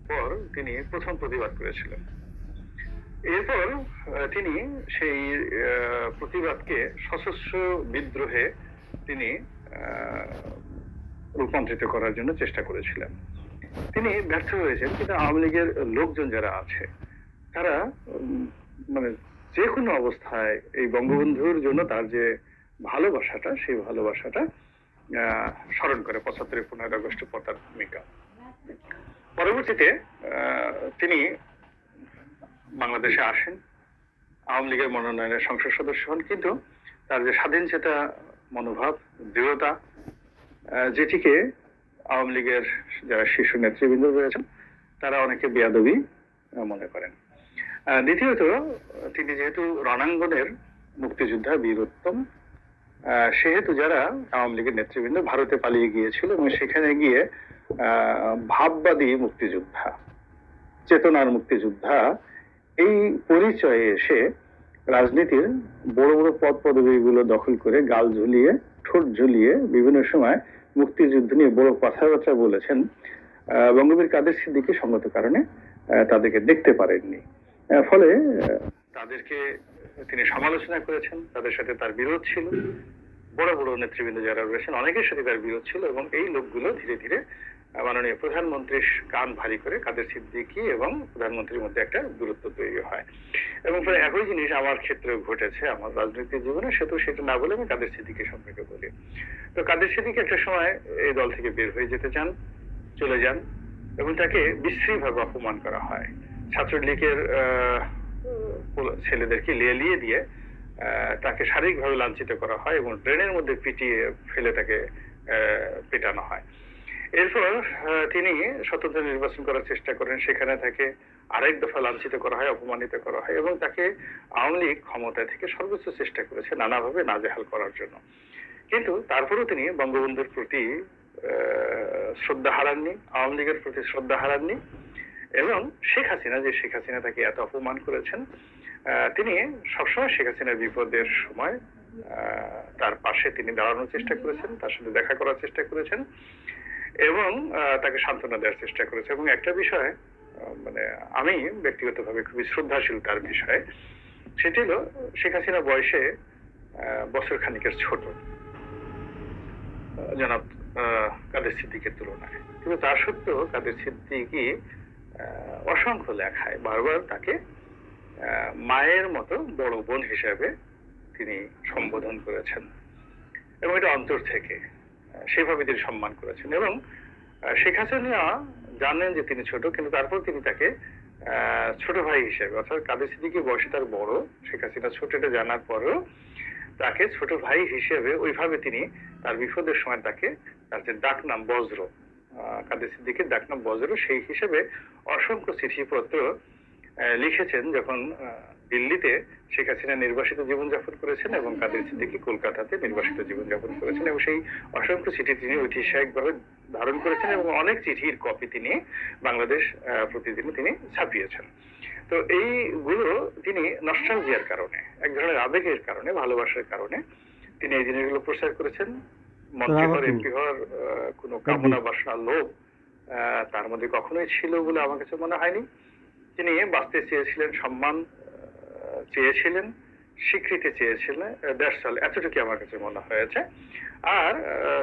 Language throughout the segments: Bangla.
পর তিনি প্রথম প্রতিবাদ করেছিলেন। এরপর তিনি সেই প্রতিবাদকে সশস্ত্র বিদ্রোহে তিনি রূপান্তরিত করার জন্য চেষ্টা করেছিলেন। তিনি ব্যর্থ হয়েছেন, কিন্তু আওয়ামী লীগের লোকজন যারা আছে তারা মানে যে কোনো অবস্থায় এই বঙ্গবন্ধুর জন্য তার যে ভালোবাসাটা, সেই ভালোবাসাটা স্মরণ করে ৭৫ ১৫ আগস্ট পর তার ভূমিকা। পরবর্তীতে তিনি বাংলাদেশে আসেন, আওয়ামী লীগের মনোনয়নে সংসদ সদস্য হন, কিন্তু তার যে স্বাধীন চেতা মনোভাব, দৃঢ়তা, যেটিকে আওয়ামী লীগের যারা শীর্ষ নেতৃবৃন্দ রয়েছেন তারা অনেকে বেয়াদবি মনে করেন। দ্বিতীয়ত, তিনি যেহেতু রণাঙ্গনের মুক্তিযোদ্ধা, বীরোত্তম, সেহেতু যারা আওয়ামী লীগের নেতৃবৃন্দ ভারতে পালিয়ে গিয়েছিল এবং সেখানে গিয়ে ভাববাদী মুক্তিযোদ্ধা, চেতনার মুক্তিযোদ্ধা, এই পরিচয়ে এসে রাজনীতির বড় বড় পদ পদবীগুলো দখল করে গাল ঝুলিয়ে, ঠোঁট ঝুলিয়ে বিভিন্ন সময় মুক্তিযুদ্ধ নিয়ে বড় কথাবার্তা বলেছেন। বঙ্গবীর কাদের সিদ্দিকী সঙ্গত কারণে তাদেরকে দেখতে পারেননি। ফলে তাদেরকে তিনি সমালোচনা করেছেন, তাদের সাথে তার বিরোধ ছিল। বড় বড় নেতৃবৃন্দ যারা রয়েছেন অনেকের সাথে তার বিরোধ ছিল, এবং এই লোকগুলো ধীরে ধীরে মাননীয় প্রধানমন্ত্রীর কান ভারী করে কাদের সিদ্দিকী এবং প্রধানমন্ত্রীর মধ্যে একটা দূরত্ব তৈরি হয়। এবং ফলে একই জিনিস আমার ক্ষেত্রে ঘটেছে আমার রাজনৈতিক জীবনে, সেটা না বলে আমি কাদের সিদ্দিকী সম্পর্কে বলি। তো কাদের সিদ্দিকী একটা সময় এই দল থেকে বের হয়ে যেতে চান, চলে যান, এবং তাকে বিশ্রীভাবে অপমান করা হয়। ছাত্রলীগের ছেলেদেরকে লেলিয়ে দিয়ে তাকে শারীরিকভাবে লাঞ্ছিত করা হয় এবং ট্রেনের মধ্যে পিটিয়ে ফেলে তাকে পেটানো হয়। এরপর তিনি স্বতন্ত্র নির্বাচন করার চেষ্টা করেন, সেখানে তাকে আরেক দফা লাঞ্ছিত করা হয়, অপমানিত করা হয়, এবং তাকে আওয়ামী লীগ ক্ষমতায় থেকে সর্বোচ্চ চেষ্টা করেছে নানাভাবে নাজেহাল করার জন্য। কিন্তু তারপরেও তিনি বঙ্গবন্ধুর প্রতি শ্রদ্ধা হারাননি, আওয়ামী লীগের প্রতি শ্রদ্ধা হারাননি, এবং শেখ হাসিনা তাকে এত অপমান করেছেন, তিনি সবসময় শেখ হাসিনার বিপদের সময় তার পাশে তিনি দাঁড়ানোর চেষ্টা করেছেন, তার সাথে দেখা করার চেষ্টা করেছেন, এবং তাকে সান্ত্বনা দেওয়ার চেষ্টা করেছে। এবং একটা বিষয় মানে আমি ব্যক্তিগতভাবে খুবই শ্রদ্ধাশীল তার বিষয়ে, সেটি হলো শেখ হাসিনা বয়সে বছর খানিকের ছোট জনাব কাদের সিদ্দিকের তুলনায়, কিন্তু তা সত্ত্বেও কাদের সিদ্দিকী অসংখ্য লেখায় বারবার তাকে মায়ের মতো বড় বোন হিসেবে তিনি সম্বোধন করেছেন, এবং এটা অন্তর থেকে সেভাবে তিনি সম্মান করেছেন। এবং শেখ হাসিনা জানেন যে তিনি ছোট, কিন্তু তারপর তিনি তাকে ছোট ভাই হিসেবে, অর্থাৎ কাদের সিদ্দিকী বয়সে তার বড়, শেখ হাসিনা ছোট, এটা জানার পরেও তাকে ছোট ভাই হিসেবে ওইভাবে তিনি তার বিপদের সময় তাকে, তার যে ডাকনাম বজ্র, কাদের সিদ্দিকীর ডাকনাম বজ্র, সেই হিসেবে অসংখ্য চিঠিপত্র লিখেছেন যখন দিল্লিতে শেখ হাসিনা নির্বাসিত জীবনযাপন করেছেন এবং কাদের সিদ্দিকী কলকাতাতে নির্বাসিত জীবনযাপন করেছেন, এবং সেই অসংখ্য চিঠি তিনি ঐতিহাসিকভাবে ধারণ করেছেন, এবং অনেক চিঠির কপি তিনি বাংলাদেশ প্রতিদিনে তিনি ছাপিয়েছেন। তো এইগুলো তিনি নস্টালজিয়ার কারণে, এক ধরনের আবেগের কারণে, ভালোবাসার কারণে তিনি এই জিনিসগুলো প্রচার করেছেন। মন্ত্রী হওয়ার, এমপি হওয়ার কোনো কামনা বাসনা, লোভ তার মধ্যে কখনোই ছিল বলে আমার কাছে মনে হয়নি। তিনি বাঁচতে চেয়েছিলেন, সম্মান চেয়েছিলেন, স্বীকৃতি চেয়েছিলেন, দ্যাটস অল, এতটুকু আমার কাছে মনে হয়েছে। আর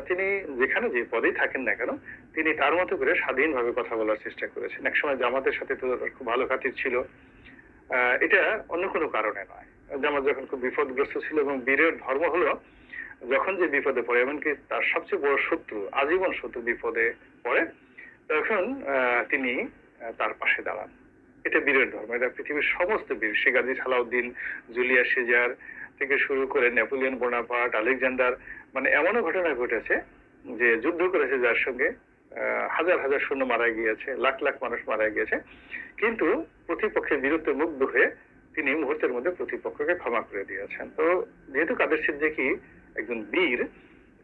তিনি যেখানে যে পদেই থাকেন না কেন, তিনি তার মতো করে স্বাধীনভাবে কথা বলার চেষ্টা করেছেন। একসময় জামাতের সাথে তো খুব ভালো খাতির ছিল, এটা অন্য কোনো কারণে নয়। জামাত যখন খুব বিপদগ্রস্ত ছিল, এবং বীরের ধর্ম হলো যখন যে বিপদে পড়ে, এমনকি তার সবচেয়ে বড় শত্রু, আজীবন শত্রু বিপদে পড়ে, তখন তিনি তার পাশে দাঁড়ান। এটা বীরের ধর্ম, এটা পৃথিবীর সমস্ত বীর, শেখ গাজী সালাউদ্দিন, জুলিয়াস সিজার থেকে শুরু করে নেপোলিয়ন বোনাপার্ট, আলেকজান্ডার, মানে এমনও ঘটনা ঘটেছে যে যুদ্ধ করেছে যার সঙ্গে হাজার হাজার সৈন্য মারা গিয়েছে, লাখ লাখ মানুষ মারা গিয়েছে, কিন্তু প্রতিপক্ষের বীরত্বে মুগ্ধ হয়ে তিনি মুহূর্তের মধ্যে প্রতিপক্ষকে ক্ষমা করে দিয়েছেন। তো যেহেতু কাদের সিদ্দিকী একজন বীর,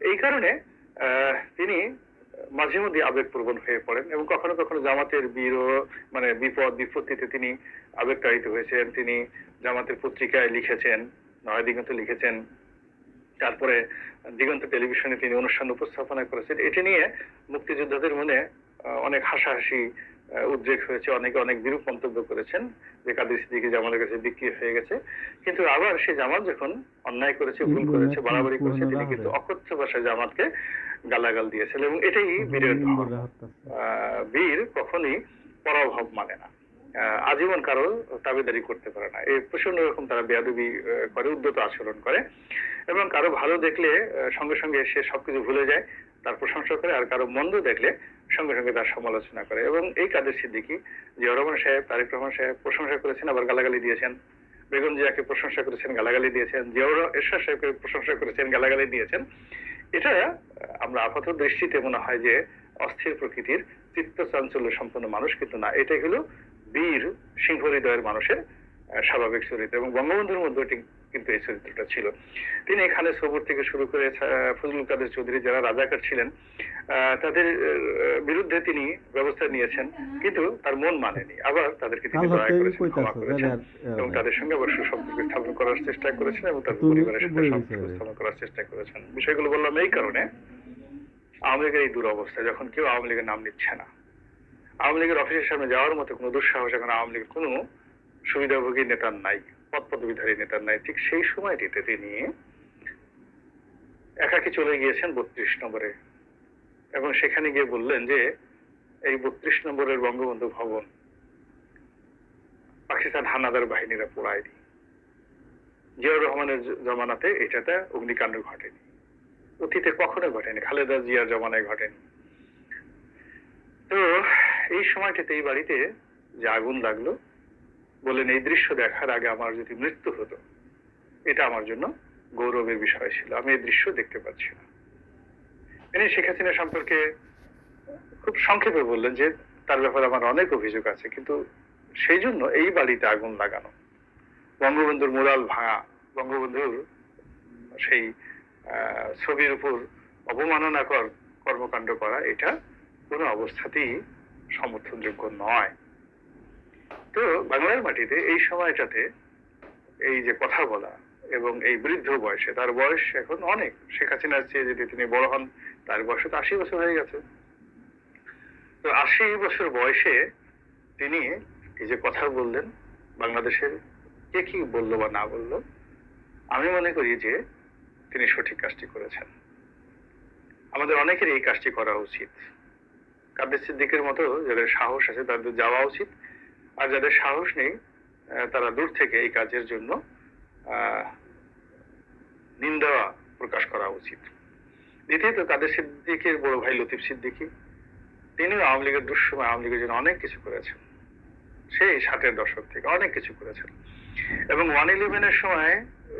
এই কারণে তিনি মাঝে মধ্যে আবেগপ্রবণ হয়ে পড়েন, এবং কখনো কখনো জামাতের বীর, মানে বিপদ বিপত্তিতে তিনি আবেগতাড়িত হয়েছেন। তিনি জামাতের পত্রিকায় লিখেছেন, নয়া দিগন্ত লিখেছেন, তারপরে দিগন্ত টেলিভিশনে তিনি অনুষ্ঠান উপস্থাপনা করেছেন। এটি নিয়ে মুক্তিযোদ্ধাদের মনে অনেক হাসাহাসি উদ্রেক হয়েছে, অনেকে অনেক বিরূপ মন্তব্য করেছেন যে কাদের সিদ্দিকী জামালের কাছে বিক্রি হয়ে গেছে। কিন্তু আবার সে জামাত যখন অন্যায় করেছে, ভুল করেছে, বাড়াবাড়ি করেছে, তিনি কিন্তু অকথ্য ভাষায় জামাতকে গালাগাল দিয়েছেন, এবং এটাই বীরের ধর্ম। বীর কখনই পরাভব মানে না, আজীবন কারো দাবিদারি করতে পারে না। এই প্রচন্ড রকম তারা বেয়াদবি করে, উদ্যত আচরণ করে, এবং কারো ভালো দেখলে সঙ্গে সঙ্গে সে সবকিছু ভুলে যায়, তার প্রশংসা করে, আর কারো মন্দ দেখলে সঙ্গে সঙ্গে তার সমালোচনা করে। এবং এই কাদের সিদ্দিকী জিয়াউর রহমান সাহেব, তারেক রহমান সাহেব প্রশংসা করেছেন, আবার গালাগালি দিয়েছেন। বেগম জিয়াকে প্রশংসা করেছেন, গালাগালি দিয়েছেন। জিয়াউর এরশাদ সাহেবকে প্রশংসা করেছেন, গালাগালি দিয়েছেন। এটা আমরা আপাত দৃষ্টিতে মনে হয় যে অস্থির প্রকৃতির, চিত্ত চাঞ্চল্য সম্পন্ন মানুষ, কিন্তু না, এটাই হলো বীর সিংহ হৃদয়ের মানুষের স্বাভাবিক চরিত্র। এবং বঙ্গবন্ধুর মধ্যে কিন্তু এই চরিত্রটা ছিল। তিনি এখানে সবুর থেকে শুরু করে ফজলুল কাদের চৌধুরী যারা রাজাকার ছিলেন, তাদের বিরুদ্ধে তিনি ব্যবস্থা নিয়েছেন, কিন্তু তার মন মানেনি। আবার তাদেরকে তিনি দয়া করেছেন, ক্ষমা করেছেন, এবং তাদের সঙ্গে আবার সুসম্পর্ক স্থাপন করার চেষ্টা করেছেন, এবং তাদের পরিবারের সাথে সম্পর্ক স্থাপন করার চেষ্টা করেছেন। বিষয়গুলো বললাম এই কারণে, আওয়ামী লীগের এই দুরবস্থা, যখন কেউ আওয়ামী লীগের নাম নিচ্ছে না, আওয়ামী লীগের অফিসের সামনে যাওয়ার মতো কোনো দুঃসাহস এখন আওয়ামী লীগের কোনো সুবিধাভোগী নেতার নাই, পদ পদবিধারী নেতার নাই, ঠিক সেই সময়টিতে তিনি একাকি চলে গিয়েছেন 32 নম্বরে, এবং সেখানে গিয়ে বললেন যে এই 32 নম্বরের বঙ্গবন্ধু ভবন পাকিস্তান হানাদার বাহিনীরা পোড়ায়নি, জিয়াউর রহমানের জমানাতে এটাতে অগ্নিকাণ্ড ঘটেনি, অতীতে কখনো ঘটেনি, খালেদা জিয়ার জমানায় ঘটেনি। তো এই সময়টিতে এই বাড়িতে যে আগুন লাগলো, বলেন এই দৃশ্য দেখার আগে আমার যদি মৃত্যু হতো, এটা আমার জন্য গৌরবের বিষয় ছিল। আমি এই দৃশ্য দেখতে পাচ্ছি না। তিনি শেখ হাসিনা সম্পর্কে খুব সংক্ষেপে বললেন যে তার ব্যাপারে আমার অনেক অভিযোগ আছে, কিন্তু সেই জন্য এই বাড়িতে আগুন লাগানো, বঙ্গবন্ধুর মুরাল ভাঙা, বঙ্গবন্ধুর সেই ছবির উপর অবমাননাকর কর্মকাণ্ড করা, এটা কোনো অবস্থাতেই সমর্থনযোগ্য নয়। তো বাংলার মাটিতে এই সময়টাতে এই যে কথা বলা, এবং এই বৃদ্ধ বয়সে, তার বয়স এখন অনেক, শেখ হাসিনার চেয়ে যদি তিনি বড় হন, তার বয়স তো 80 বছর হয়ে গেছে। তো 80 বছর বয়সে তিনি এই যে কথা বললেন, বাংলাদেশের কে কি বললো বা না বললো, আমি মনে করি যে তিনি সঠিক কাজটি করেছেন। আমাদের অনেকের এই কাজটি করা উচিত। কাদের সিদ্দিকের মতো যাদের সাহস আছে তাদের যাওয়া উচিত, আর যাদের সাহস নেই তারা দূর থেকে এই কাজের জন্য নিন্দা প্রকাশ করা উচিত। দ্বিতীয়ত, কাদের সিদ্দিকের বড় ভাই লতিফ সিদ্দিকী, তিনিও আওয়ামী লীগের দুঃসময় আওয়ামী লীগের জন্য অনেক কিছু করেছেন, সেই 60-এর দশক থেকে অনেক কিছু করেছেন। এবং 111-এর সময়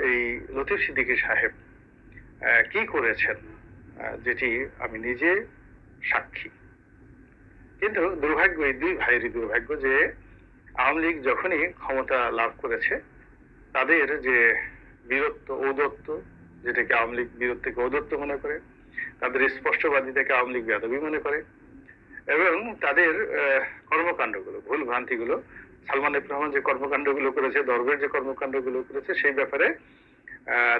এই লতিফ সিদ্দিকী সাহেব কি করেছেন, যেটি আমি নিজে সাক্ষী। কিন্তু দুর্ভাগ্য, এই দুই ভাইয়েরই দুর্ভাগ্য যে আওয়ামী লীগ যখনই ক্ষমতা লাভ করেছে, তাদের যে বীরত্ব, ঔদত্য, যেটাকে আওয়ামী লীগ বীরত্বকে ঔদত্য মনে করে, তাদের স্পষ্টবাদিতাকে আওয়ামী লীগ বেয়াদবি মনে করে, এবং তাদের কর্মকাণ্ডগুলো, ভুল ভ্রান্তিগুলো, সালমান এফ রহমান যে কর্মকাণ্ডগুলো করেছে, দরবের যে কর্মকাণ্ডগুলো করেছে, সেই ব্যাপারে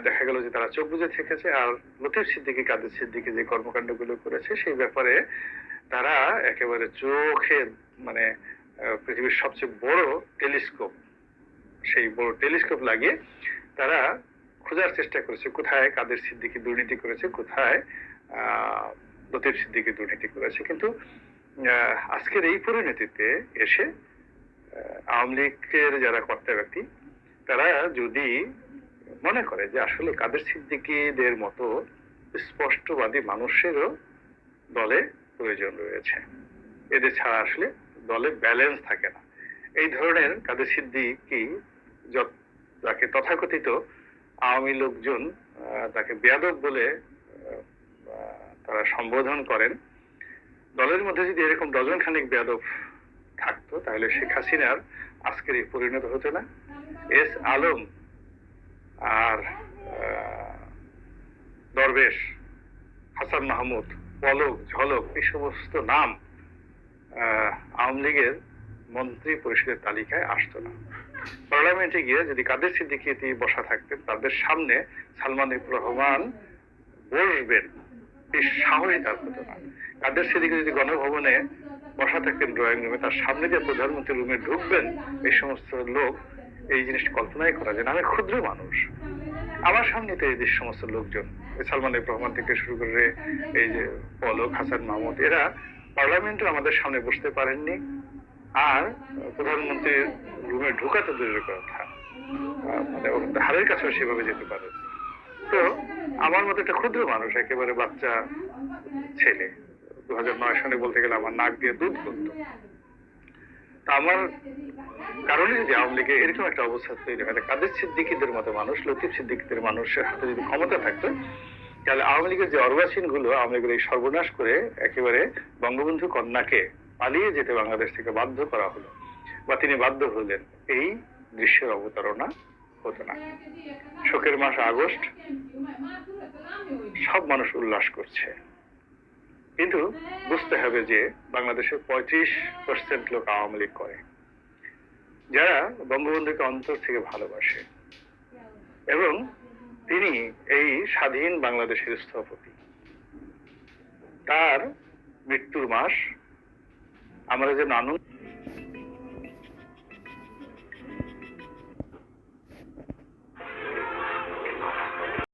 দেখা গেল যে তারা চোখ বুজে থেকেছে। আর লতিফ সিদ্দিকী, কাদের সিদ্দিকী যে কর্মকাণ্ডগুলো করেছে, সেই ব্যাপারে তারা একেবারে চোখে, মানে পৃথিবীর সবচেয়ে বড় টেলিস্কোপ, সেই বড় টেলিস্কোপ লাগিয়ে তারা খোঁজার চেষ্টা করেছে কোথায় কাদের সিদ্দিকী দুর্নীতি করেছে, কোথায় লতিফ সিদ্দিকী দুর্নীতি করেছে। কিন্তু আজকের এই পরিণতিতে এসে আওয়ামী লীগের যারা কর্তা ব্যক্তি, তারা যদি মনে করে যে আসলে কাদের সিদ্দিকীদের মতো স্পষ্টবাদী মানুষেরও দলে প্রয়োজন রয়েছে, এদের ছাড়া আসলে দলে ব্যালেন্স থাকে না, এই ধরনের কাদের সিদ্দিকী যাকে তথাকথিত আওয়ামী লোকজন তাকে বেয়াদব বলে তারা সম্বোধন করেন, দলের মধ্যে যদি এরকম ডজন খানিক বেয়াদব থাকতো, তাহলে শেখ হাসিনার আজকের এই পরিণত হতো না। এস আলম আর দরবেশ, হাসান মাহমুদ, পলক, ঝলক, এই সমস্ত নাম আওয়ামী লীগের মন্ত্রী পরিষদের তালিকায় আসতো না। পার্লামেন্টে গিয়ে যদি কাদের সিদ্দিকী বসা থাকতেন, তাদের সামনে সালমান এফ রহমান বসবেন, এই সাহসই তার হতো না। কাদের সিদ্দিকী যদি গণভবনে বসা থাকতেন ড্রয়িং রুমে, তার সামনে যে প্রধানমন্ত্রী রুমে ঢুকবেন এই সমস্ত লোক, এই জিনিসটা কল্পনাই করা যায় না। আমি ক্ষুদ্র মানুষ, আমার সামনে তো এই দেশ সমস্ত লোকজন, সালমান এফ রহমান থেকে শুরু করে এই যে পলক, হাসান মাহমুদ, এরা পার্লামেন্টে আমাদের সামনে বসতে পারেননি, আর প্রধানমন্ত্রীর রুমে ঢোকা তো দূরের কথা, মানে ওর ধারের কাছেও সেভাবে যেতে পারে। তো আমার মতো একটা ক্ষুদ্র মানুষ, একেবারে বাচ্চা ছেলে, 2009 সনে বলতে গেলে আমার নাক দিয়ে দুধ পড়তো। তা আমার কারণে যদি আওয়ামী লীগে এরকম একটা অবস্থা তৈরি হয়, কাদের সিদ্দিকীদের মতো মানুষ, লতিফ সিদ্দিকীদের মানুষের হাতে যদি ক্ষমতা থাকতো, তাহলে আওয়ামী লীগের যে অর্বাচীন গুলো আওয়ামী লীগের এই সর্বনাশ করে একেবারে বঙ্গবন্ধু কন্যাকে পালিয়ে যেতে বাংলাদেশ থেকে বাধ্য করা হলো, বা তিনি বাধ্য হলেন, এই দৃশ্যের অবতারণা হতো না। শোকের মাস আগস্ট, সব মানুষ উল্লাস করছে, কিন্তু বুঝতে হবে যে বাংলাদেশের 35% লোক আওয়ামী লীগ করে, যারা বঙ্গবন্ধুকে অন্তর থেকে ভালোবাসে, এবং তিনি এই স্বাধীন বাংলাদেশের স্থপতি। তার মৃত্যুর মাস আমরা যেন আনন্দ